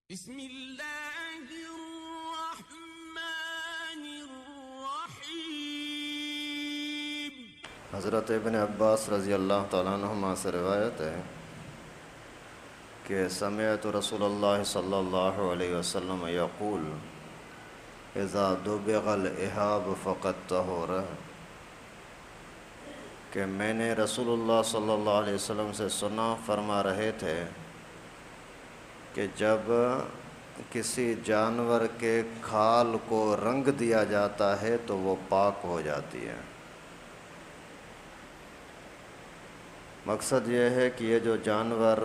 بسم اللہ الرحمن الرحیم۔ حضرت ابن عباس رضی اللہ تعالیٰ عنہما سے روایت ہے کہ سمعت رسول اللہ صلی اللہ علیہ وسلم یقول اذا دبغ الإحاب فقد طہر، کہ میں نے رسول اللہ صلی اللہ علیہ وسلم سے سنا، فرما رہے تھے کہ جب کسی جانور کے کھال کو رنگ دیا جاتا ہے تو وہ پاک ہو جاتی ہے۔ مقصد یہ ہے کہ یہ جو جانور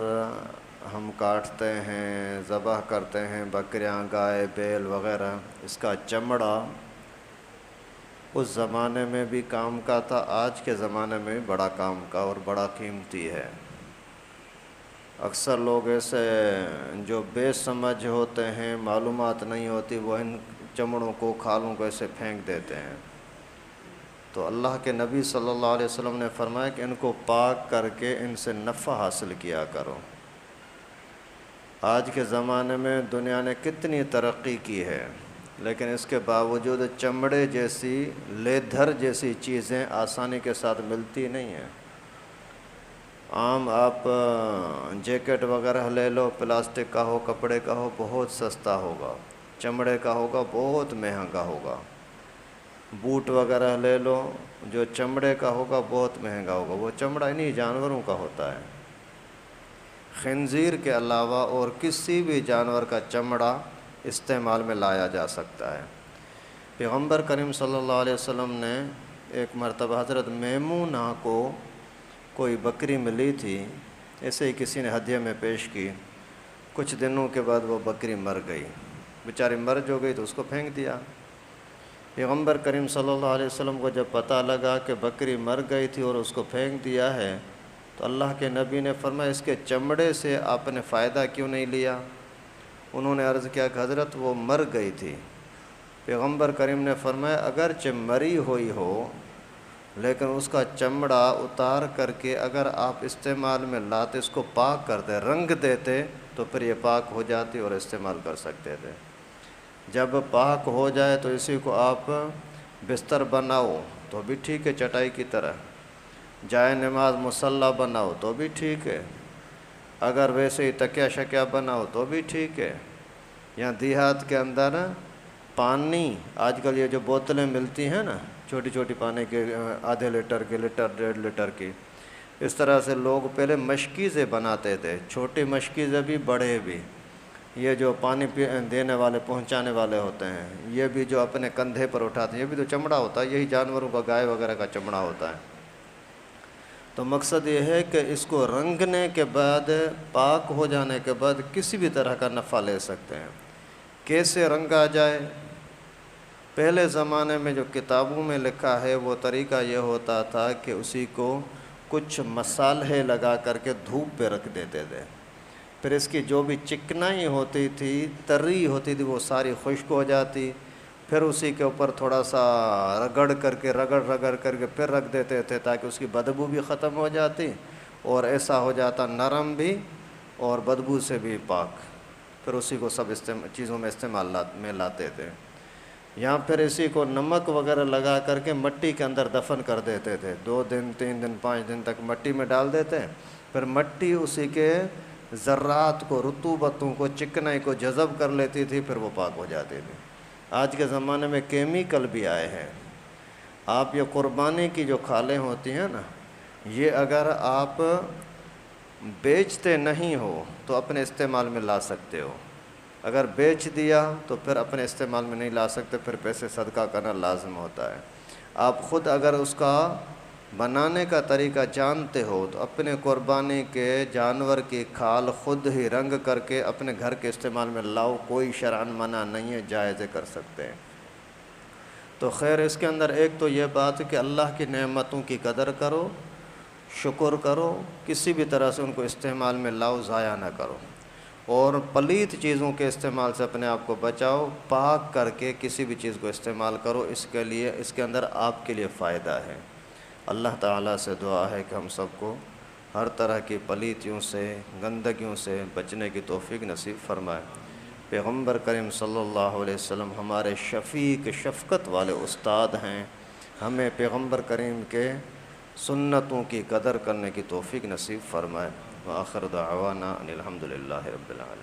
ہم کاٹتے ہیں، ذبح کرتے ہیں، بکریاں، گائے، بیل وغیرہ، اس کا چمڑا اس زمانے میں بھی کام کا تھا، آج کے زمانے میں بھی بڑا کام کا اور بڑا قیمتی ہے۔ اکثر لوگ ایسے جو بے سمجھ ہوتے ہیں، معلومات نہیں ہوتی، وہ ان چمڑوں کو، کھالوں کو ایسے پھینک دیتے ہیں۔ تو اللہ کے نبی صلی اللہ علیہ وسلم نے فرمایا کہ ان کو پاک کر کے ان سے نفع حاصل کیا کرو۔ آج کے زمانے میں دنیا نے کتنی ترقی کی ہے، لیکن اس کے باوجود چمڑے جیسی، لیدھر جیسی چیزیں آسانی کے ساتھ ملتی نہیں ہیں۔ عام آپ جیکٹ وغیرہ لے لو، پلاسٹک کا ہو، کپڑے کا ہو، بہت سستا ہوگا، چمڑے کا ہوگا بہت مہنگا ہوگا۔ بوٹ وغیرہ لے لو، جو چمڑے کا ہوگا بہت مہنگا ہوگا، وہ چمڑا انہی جانوروں کا ہوتا ہے۔ خنزیر کے علاوہ اور کسی بھی جانور کا چمڑا استعمال میں لایا جا سکتا ہے۔ پیغمبر کریم صلی اللہ علیہ وسلم نے ایک مرتبہ حضرت میمونہ کو کوئی بکری ملی تھی، ایسے ہی کسی نے ہدیہ میں پیش کی۔ کچھ دنوں کے بعد وہ بکری مر گئی، بیچاری مر جو گئی تو اس کو پھینک دیا۔ پیغمبر کریم صلی اللہ علیہ وسلم کو جب پتہ لگا کہ بکری مر گئی تھی اور اس کو پھینک دیا ہے، تو اللہ کے نبی نے فرمایا اس کے چمڑے سے آپ نے فائدہ کیوں نہیں لیا؟ انہوں نے عرض کیا کہ حضرت وہ مر گئی تھی۔ پیغمبر کریم نے فرمایا اگرچہ مری ہوئی ہو، لیکن اس کا چمڑا اتار کر کے اگر آپ استعمال میں لاتے، اس کو پاک کرتے، رنگ دیتے، تو پھر یہ پاک ہو جاتی اور استعمال کر سکتے تھے۔ جب پاک ہو جائے تو اسی کو آپ بستر بناؤ تو بھی ٹھیک ہے، چٹائی کی طرح، جائے نماز مصلی بناؤ تو بھی ٹھیک ہے، اگر ویسے ہی تکیہ شکیہ بناؤ تو بھی ٹھیک ہے۔ یہاں دیہات کے اندر پانی، آج کل یہ جو بوتلیں ملتی ہیں نا، چھوٹی چھوٹی پانی کے، آدھے لیٹر کی، لیٹر، 1.5 لیٹر کی، اس طرح سے لوگ پہلے مشکیزیں بناتے تھے، چھوٹی مشکیزیں بھی، بڑے بھی۔ یہ جو پانی دینے والے، پہنچانے والے ہوتے ہیں، یہ بھی جو اپنے کندھے پر اٹھاتے ہیں، یہ بھی تو چمڑا ہوتا ہے، یہی جانوروں کا، گائے وغیرہ کا چمڑا ہوتا ہے۔ تو مقصد یہ ہے کہ اس کو رنگنے کے بعد، پاک ہو جانے کے بعد کسی بھی طرح کا نفع لے سکتے ہیں۔ کیسے رنگا جائے؟ پہلے زمانے میں جو کتابوں میں لکھا ہے وہ طریقہ یہ ہوتا تھا کہ اسی کو کچھ مصالحے لگا کر کے دھوپ پہ رکھ دیتے تھے، پھر اس کی جو بھی چکنائی ہوتی تھی، تری ہوتی تھی، وہ ساری خشک ہو جاتی، پھر اسی کے اوپر تھوڑا سا رگڑ کر کے پھر رکھ دیتے تھے تاکہ اس کی بدبو بھی ختم ہو جاتی اور ایسا ہو جاتا نرم بھی اور بدبو سے بھی پاک۔ پھر اسی کو سب چیزوں میں استعمال میں لاتے تھے۔ یہاں پھر اسی کو نمک وغیرہ لگا کر کے مٹی کے اندر دفن کر دیتے تھے، 2 دن، 3 دن، 5 دن تک مٹی میں ڈال دیتے، پھر مٹی اسی کے ذرات کو، رطوبتوں کو، چکنائی کو جذب کر لیتی تھی، پھر وہ پاک ہو جاتی تھی۔ آج کے زمانے میں کیمیکل بھی آئے ہیں۔ آپ یہ قربانی کی جو کھالیں ہوتی ہیں نا، یہ اگر آپ بیچتے نہیں ہو تو اپنے استعمال میں لا سکتے ہو، اگر بیچ دیا تو پھر اپنے استعمال میں نہیں لا سکتے، پھر پیسے صدقہ کرنا لازم ہوتا ہے۔ آپ خود اگر اس کا بنانے کا طریقہ جانتے ہو تو اپنے قربانی کے جانور کی کھال خود ہی رنگ کر کے اپنے گھر کے استعمال میں لاؤ، کوئی شرعاً منع نہیں ہے، جائزے کر سکتے ہیں۔ تو خیر، اس کے اندر ایک تو یہ بات کہ اللہ کی نعمتوں کی قدر کرو، شکر کرو، کسی بھی طرح سے ان کو استعمال میں لاؤ، ضائع نہ کرو، اور پلیت چیزوں کے استعمال سے اپنے آپ کو بچاؤ، پاک کر کے کسی بھی چیز کو استعمال کرو، اس کے اندر آپ کے لیے فائدہ ہے۔ اللہ تعالیٰ سے دعا ہے کہ ہم سب کو ہر طرح کی پلیتیوں سے، گندگیوں سے بچنے کی توفیق نصیب فرمائے۔ پیغمبر کریم صلی اللہ علیہ وسلم ہمارے شفیق شفقت والے استاد ہیں، ہمیں پیغمبر کریم کے سنتوں کی قدر کرنے کی توفیق نصیب فرمائے۔ وآخر دعوانا ان الحمد للہ رب العالمین۔